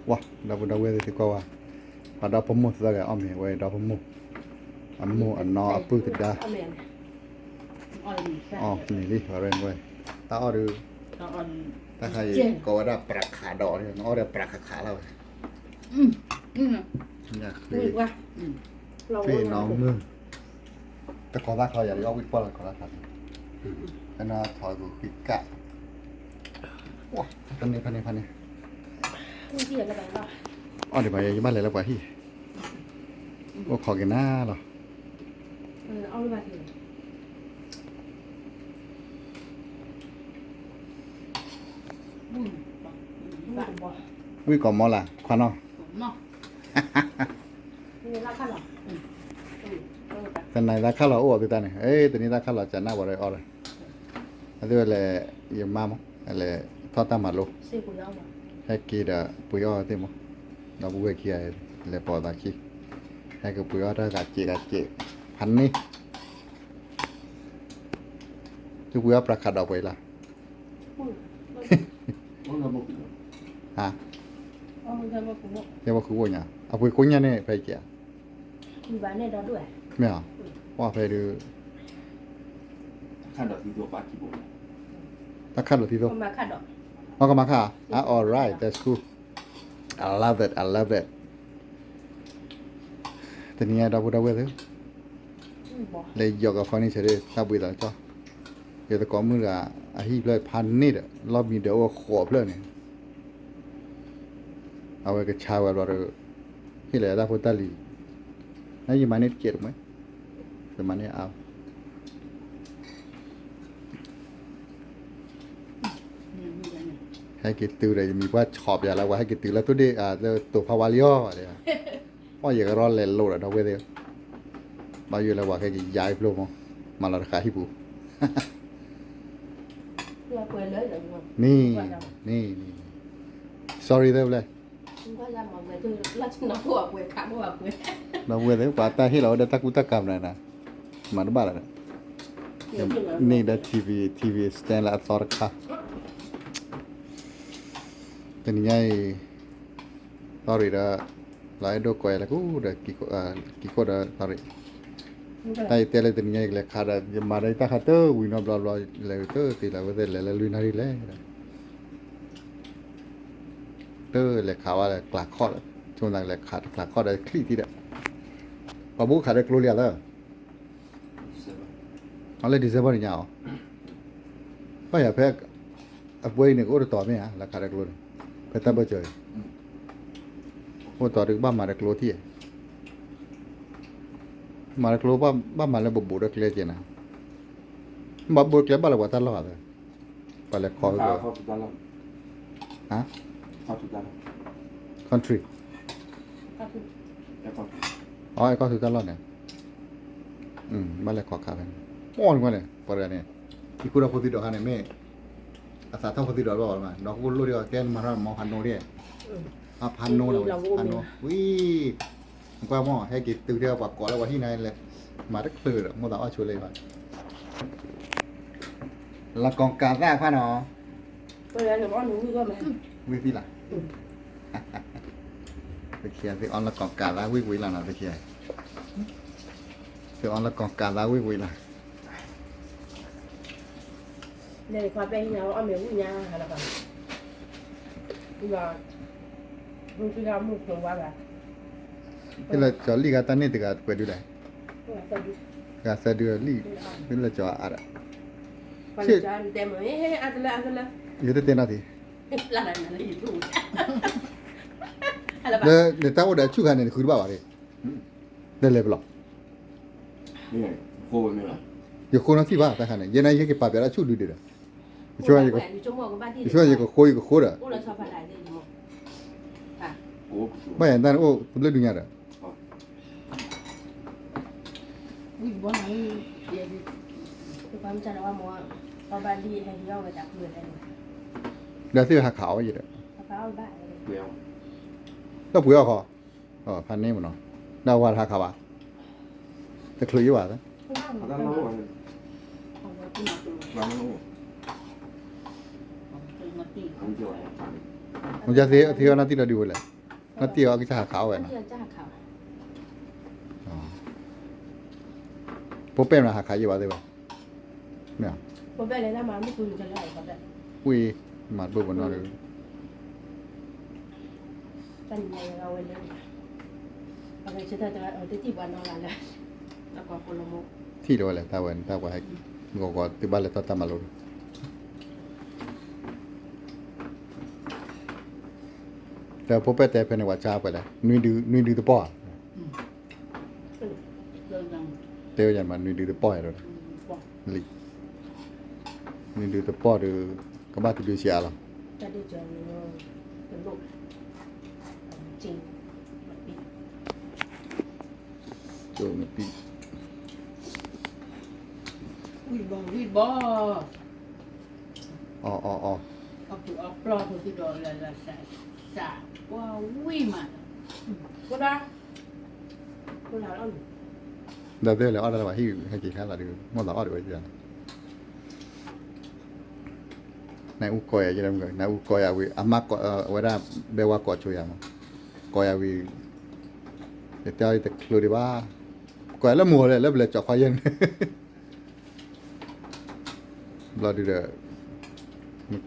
哇，那不那位的个哇，把到泡沫是个阿妹喂到泡沫，阿沫阿孬阿布的哒，哦，นี่ดิว่าเรื่องเว้ยตาอ้อดูถ้าใครก็ว่าได้ปรักขาดอกเนี่ยอ้อได้ปรักขาเราอยากคือพี่น้องมึงแต่ขอรักเขาอย่าเอาวิปปอลขอรักครับอันน่าถอยกูปิกะว้าพันนี้อ๋อเดี๋ยวไปยี่บ้านเลยแล้วกว่าที่ว่าขอกินหน้าหรอเอาไปทีวิ่งก่อนมอล่ะควันเนาะนี่ราคาหรอแต่ไหนราคาเราอ้วกตัวนี้เอ้ยตัวนี้ราคาเราจะน่าบ่ได้อ้อเลยอันนี้เลยยังมามั้งอะไรทอดตามมาลูกซื้อปุ๋ยเอามาให้กีดปุ๋ยอ้อเต็มมั้งเราบุ้ยขี้เลยปอตาขี้ให้กับปุ๋ยอ้อได้กัดเจพันนี่ทุกปุ๋ยอ้อประกาศเอาไปละฮะยังว่าคือว่าเนี่ยเอาปุ๋ยกุ้งเนี่ยไปเกี่ยมีบ้านเนี่ยดอด้วยไม่เอาว่าไปดู看到挺多把几波。ถ้าขั้นหรือที่ตัว มาคัดดอกเอาก็มาค่ะalright that's cool I love it แต่เนี่ยเราพูดเอาไว้เลยเลยยกกับฟังนี่เฉยๆถ้าบุยต่างจ้าเดี๋ยวตะกอนมืออาฮีเลยพันนี่เด้อเรามีเดี๋ยวขวบเลยเนี่ยเอาไว้กับชาวเราที่เหลือได้พูดตาลีนั่นยังมันนี่เกลียดไหมแต่มันนี่เอาให้กินตื่นเลยมีว่าชอบอย่างไรว่าให้กินตื่นแล้วตัวเด็กตัวภาวะเลี้ยวอะไรว่าอย่างร้อนเล่นโลดอะเราเว้ยเดียวมาอยู่แล้วว่าให้กินย้ายโปรมาราคาฮิบูนี่ sorry เด้อเลยเราเว้ยเดียวป่าตาที่เราได้ตะกุตะกรรมเลยนะมันบ้าเลยนี่ได้ทีวีสแตนและอัตราค่าแต่นี่ไงตอนนี้เราหลายดอกก้อยแล้วก็ได้กี่คนได้ตอนนี้แต่เตะเลยแต่นี่ไงเลยขาดจะมาได้ตาขาดเตอร์วินบลาบลาเลยเตอร์ตีแล้วก็เลยลุยนารีเลยเตอร์เลยขาวอะไรกลากข้อช่วงนั้นเลยขาดกลากข้อได้คลี่ทีเดียวปะบุขาดได้กลัวเรียแล้วเอาเลยดีเซลนี่เหรอไม่อยากแพ้อับเว้ยเนี่ยก็ได้ต่อไหมฮะราคาได้กลัวไปตั้งไปเจอโอ้ต่อถึงบ้านมาได้กลัวที่มาได้กลัวบ้านมาแล้วบุบได้เกลียดนะบุบเกลียดบ้านเราว่าตลอดเลยไปเลยคอยก็ฮะ country อ๋อไอ้ก็ถือตลอดเนี่ยบ้านเลยขอขาเป็นโอ้ยมาเลยปะเนี่ยที่คุณเอาพูดติดดอกเนี่ยแม่อาสาท่องพูดติดดอกบอกมาดอกกุหลาบเดียวแกนมาทำมอพันโนเนี่ยพันโนเลยพันโนวิมันก็มอให้กินตื่นเที่ยวปากก่อนแล้วว่าที่ไหนเลยมาได้ตื่นมั่วแต่ว่าช่วยเลยมาละกองการแรกพ่อเนาะไปแล้วเดี๋ยวว่าหนูก็มาวิธีละไปเคลียร์ที่ออนละกองการแล้ววิละนะไปเคลียร์ที่ออนละกองการแล้ววิละเนี่ยความเป็นเราเอาเมียผู้ยาอะไรแบบนี้ว่าลูกที่เราลูกหนูว่าแบบนี่เราจอลีกาตันนี่ติกาไปดูได้กาซาดูลีนี่เราจออะไรปัจจัยเต็มเลยอะไรละอยู่ที่เต็นท์ที่อะไรอยู่ดูเดี๋ยวตั้งว่าเดี๋ยวชูกันเนี่ยคือบ้าอะไรเดี๋ยวเลยบล็อกนี่ไงโคตรไม่หรออยู่คนนั้นที่บ้าแต่ขนาดยังไงยังเก็บปากเดี๋ยวชูดูดิเด้อช่วยยังก็คุยก็คุยอ่ะไม่เห็นแต่โอ้ตัวเล็กดุเนี่ยอ่ะวิ่งบนไหนเดี๋ยวความจำว่ามัวพอบ้านที่ให้เที่ยวไปจากเพื่อนได้เดี๋ยวซื้อหาขาวอยู่เด้อขาวบ้านเปรี้ยวแล้วปุ๋ยเอาคอพันนี้มันเนาะดาวว่าหาขาวจะคลุยอยู่ว่ะ Ada mau kan? Kalau tu nak tu, Lama mau. kalau mati. Anjir. Mo ja thio na ti la di wala na ti yo ki sa khao wa na ที่จะเขา po pe na ha kha yi ba de ba ne ผมไปเลยนะมาไม่คุยกันเลยครับแบบ wi ma bo bo no de ตั้งใจเราเลยอะไรจะได้เอาได้ที่วันนอนละ แล้วก็คนละมุก ti do la ta wa ha go ti ba le ta ma lo แต่พอไปแต่เป็นว่าจ้าไปแล้วนุยดื้อตะป้อ เรื่องยัง เตียวยันมันนุยดื้อตะป้อแล้ว บอก ลินุยดื้อตะป้อดื้อก็บ้าติดื้อเสียแล้ว จะได้เจอเป็นลูกจริง โจมปี วิบอ อ๋อ เอาตัวเอาปลอตัวที่โดนละใส่สาว้าววิมัน ก็ได้ก็แล้วอ่ะ เดี๋ยวแล้วอะไรวะที่ให้กี่ครั้งละดื้อมันละอ้อดื้อจังนายอุกอยจะทำไงนายอุกอยวิอามาก็เวลาเบว่าก็ช่วยยังกอยวิเดี๋ยวจะคลุดิบ้ากอยแล้วมัวเลยแล้วเลยจ่อไฟยันบลอดีเดอ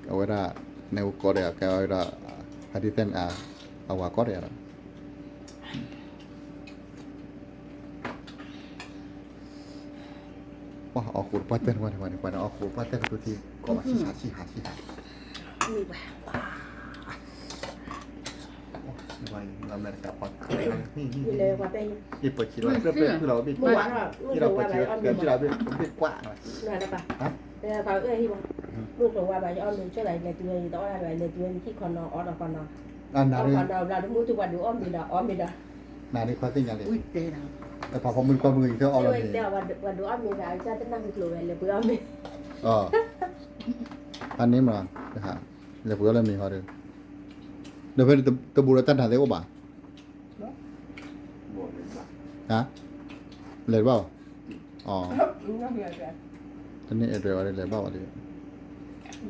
เอาเวลาในอุกอยแกเอาเวลาหาที่เต้นเอาว่าก็ได้ละว่าออกขูดพัดเต้นวันออกขูดพัดเต้นตัวที่ก็มาชี้หา มีแบบ วันเราเล่นกับพอด มีเลยว่าเป็น ยี่ปวดคิดว่าเพื่อนคือเราบิด เมื่อวานว่าลูก ที่ บ เรา อก ปว ว่า ด ไป คิด อ้อม เกินที่ เ เราบิดกว้างเลย นั่นแหละป่ะแต่เขาที่ว่าลูกบอกว่าไปอ้อมช่วยอะไรในตัวนี้ต้องอะไรในตัวนี้ที่คอนนอออดคอนนอ อันนั้น คอนนอเราทุกมื้อทุกวันดูอ้อมมีดาอ้อมมีดา นานี่ควาติ้งอย่างเลย อุ้ยเตะนะ แต่พอมือความมืออีกเท่าเอา ช่ เรา วย เนี่ย เดี๋ยววันดูอ้อมมีดาจะจะนั่งกลัวเลยเพื่ออ้อมมี อ๋ออันนี้มานะฮะเดี๋ยวเพื่อนเรามีเขาด้วยเดี๋ยวเพื่อนตะบูรตันหาเด็กบ่า Buat ni tak. ฮะเลยเปล่าอ๋อ น้องเบียร์แบบ ตอนนี้เอเดรอะไรเลยเปล่าดิ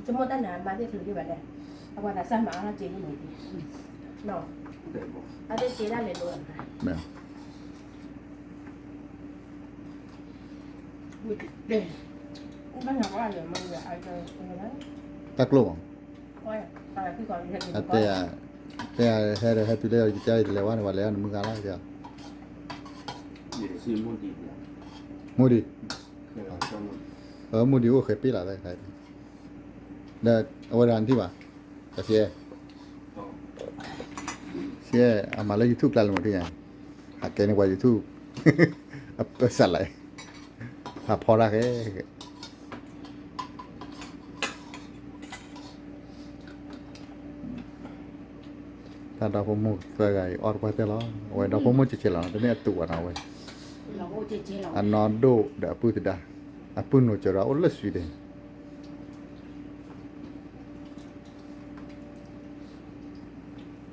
สมมติตั้งนานมาที่ถือที่แบบนี้เอาว่าแต่สั้นมาแล้วเจ๊นี่มีดีเนาะ Tak buat. เอาได้เจ๊ได้เลยด้วย แม่ อุ้ยเตะ ไม่ถามว่าเดี๋ยวมันจะอะไรจะอะไรนะ ตะกลัว ว่าอะไรที่ก่อนที่จะกิน แต่ให้พี่เลี้ยงใจเลยว่าในวันแล้วมึงกันแล้วจ้ะ Dia si mudi dia. มูดี Kena kamu. มูดีก็เคยปีละได้ใครเดี๋ยวเอาวันที่ว่าจะเสีย Oh. เสียเอามาแล้วยูทูบกลายเป็นหมดที่ไงหาเกณฑ์ในว่ายูทูบเอาไปสั่นเลยหาพอรักเอ้ถ้าเราพมุกเฟย์ไงออดไปแต่ละโอ้ยเราพมุกจะเฉลิมตัวนี้ตัวเราเว้ย เราโอ้เจ๊เรา อันนอนดูเดี๋ยวพูดได้อันพูดโนจะเราโอ้เลิศสุดเลย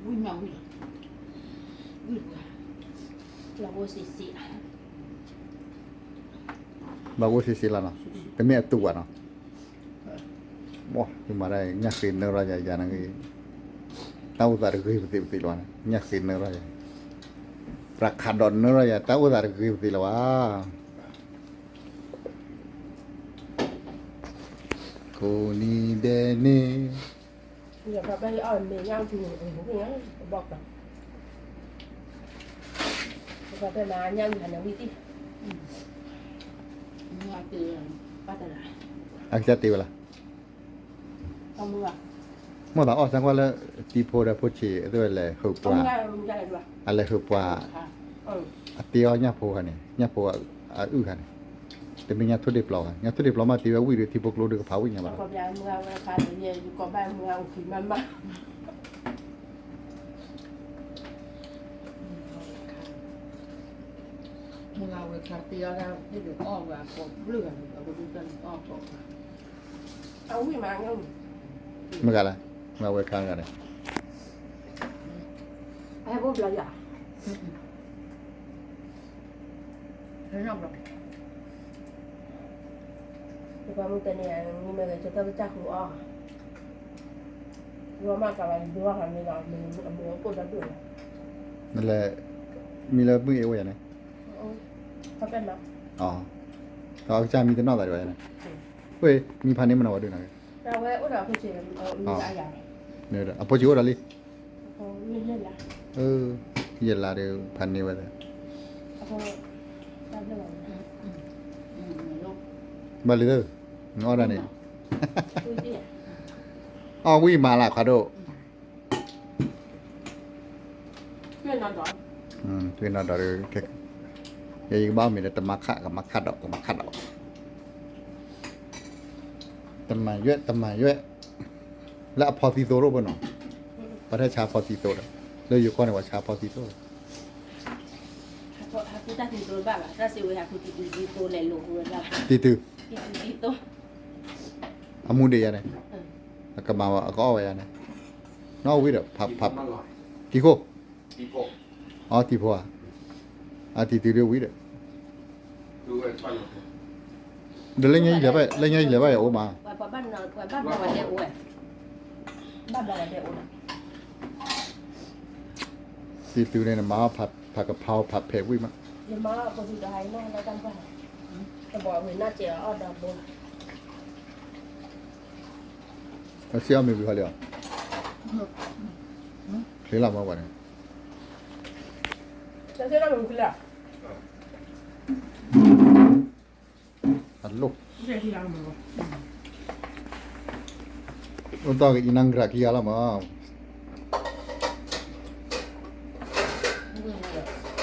อุ้ยมาอุ้ยอุ้ย เราโบสิสิ บางคนสิละเนาะแต่ไม่ตัวเนาะว้าที่มาได้ยักษ์สินเนรายานังกีtahu tak betul lah nyakin neraya rakadon neraya tahu tak betul lah kuni dene เดี๋ยวเราไปอ้อมมีย่างถึงพวกนี้บอกแบบเราไปมาย่างอยู่หันยังมีที่ มาเตะ ป้าแต่ละ aktif lah ต้องมือ mau tak oh sang wala tipo da pochi itu le ต้อง hupwa ได้ได้ด้วย ale hupwa เออ atio nya po kan nya po u kan tapi nya tu diploma nya tu diploma tiba wi de tipo klo de pa wi nya แล้ว ba ก็ยางเมืองราคาเรียนอยู่กับบ้านเมืองขึ้นมันมา มึงเอาไปคาเตียแล้วให้เดี๋ยวออกแบบกบเลื่อนเอาไปดูกันออกกบ เอาวิ่งมาเงี้ย magala ma we kan kan ไอ้พวกเราอย่า แล้วนอกแบบ แต่ความมึงแต่เนี่ยมีเมื่อจะต้องจักหัวอ่ะรัวมากกับอะไรรัวหันไม่หลอกมือมือปวดแล้วปวด นั่นแหละมีแล้วมึงเอวอย่างไร เขาเป็นแบบ อ๋อเราจะมีแต่นอกอะไรไว้นะเฮ้ยมีพันนี้มันเอาไว้ด้วยนะ เราไว้อุดรผู้เชี่ยวมีอะไรอย่าง เนี่ยอ่ะพอจิ๋วอะไรลิ เขามีเล่นละ เย็นลาเดียวพันนี้ไว้เลย เขาทำเรื่องอะไร ลูก บาลีเดอร์งอด้านนี้ คุยดิ อ๋อวิ่งมาละคาโด เพื่อนนอนก่อน คือน่าดอร์แค่ยังบ้ามีแต่มาขะกับมาขัดดอกกับมาขัดดอกตำมาเยอะตำมาเยอะแล้วพอซีโซโร่ป่ะเนาะประเทศชาพอซีโซเลยอยู่ก่อนว่าชาพอซีโซ กูตัดสินตัวบ้างอ่ะถ้าสิวหากูติดดีตัวเลยหลงเงินแล้ว ตีตือ ติดตัว อามูเดียเนี่ยแล้วก็มาว่าก็เอาไว้เนี่ยนอกวิดพับ อร่อย กี่โค ปีโป้ อ๋อตีพัวตีตือเรียววิด ดูไอ้ฟัน เดี๋ยวเล่นยังเหลือไปโอ้มา ว่าบ้านนอนว่าบ้านนอนเดียวเว้ยบ้านนอนเดียวนะ ตีตือเนี่ยมาผัดกะเพราผัดเผ็ดวิ่งมา เดี๋ยวมาคนสุดท้ายน้องเราจำไปจะบอกเห็นหน้าเจ๋ออดดำบน แล้วเชี่ยวมีวิเคราะห์เลยเรื่องอะไรมาวันนี้ จะเชื่อเราเป็นคืออะไร อัดลูก ไม่ใช่ที่เราเหมือนกัน Untuk inang gerak kia lah mah.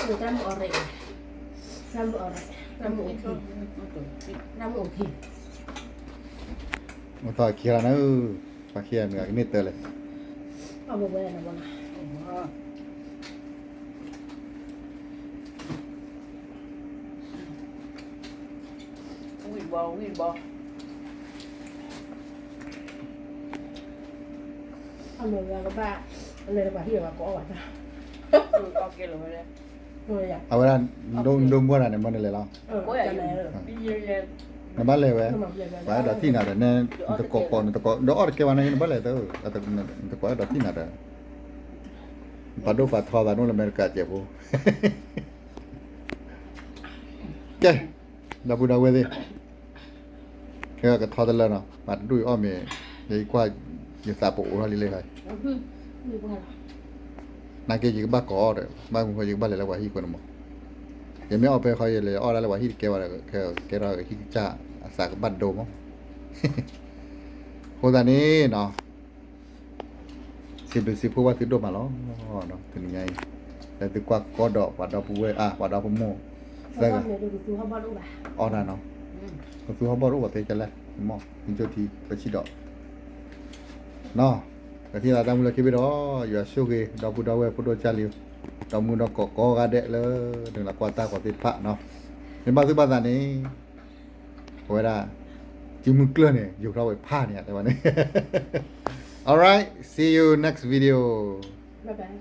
หรือทำอะไรทำอะไรทำโอเคทำโอเค Untuk kira na pakai ni ni terle. เอาไปไว้นะบ้าง วิ่งบอวิ่งบอ เอาไปไว้กับบ้านอะไรแบบที่เราก็เอาไว้นะ ก็เกลือเลย ตัวอย่าง Awalan dom buat ni mana le lah. จะไหนเลย พี่เย็น Nampak le we. Baik dah tina dah ni untuk kokon untuk kok. Doa ke mana ni boleh tu. Atau untuk kok dah tina dah. Padu patha dah nu le mereka je bu. Okay. Dah budak we ni. Kaya ke thada le na. Mat dui om ni. Jadi kuat ya sapu orang lile hai. มีบ้าน นาเกจิกบ้ากอดบ้านมึงเคยยิงบ้านเลยแล้วว่าฮีคนมั้งยังไม่เอาไปเขาเลยอ้อแล้วว่าฮีแกว่าแกเราฮีจ้าสากบัดโดมั้งโคตรนี้เนาะสิพูดว่าติดโดมาแล้วเนาะถึงไงแต่ติดกว่ากอดอกวัดดอกปูเววัดดอกปูโม เขาบ้านเนี่ยดูเขาบ้านรู้ป่ะ อ้อน่ะเนาะก็คือเขาบอกรู้ว่าเตจะแหละมั้งมินโจทีไปชิดอกเนาะแต่ที่เราทำเลยคิดไปรออยู่ช่วยดอกปูดอกเวปูดอกจาริวดอกมูดอกกอกระเดะเลยถึงละกว่าตากว่าติดพระเนาะเป็นบ้านซื้อบ้านนี้เวลาจิมมือเกลือเนี่ยอยู่เราไปผ้าเนี่ยแต่วันนี้ alright see you next video บ๊ายบาย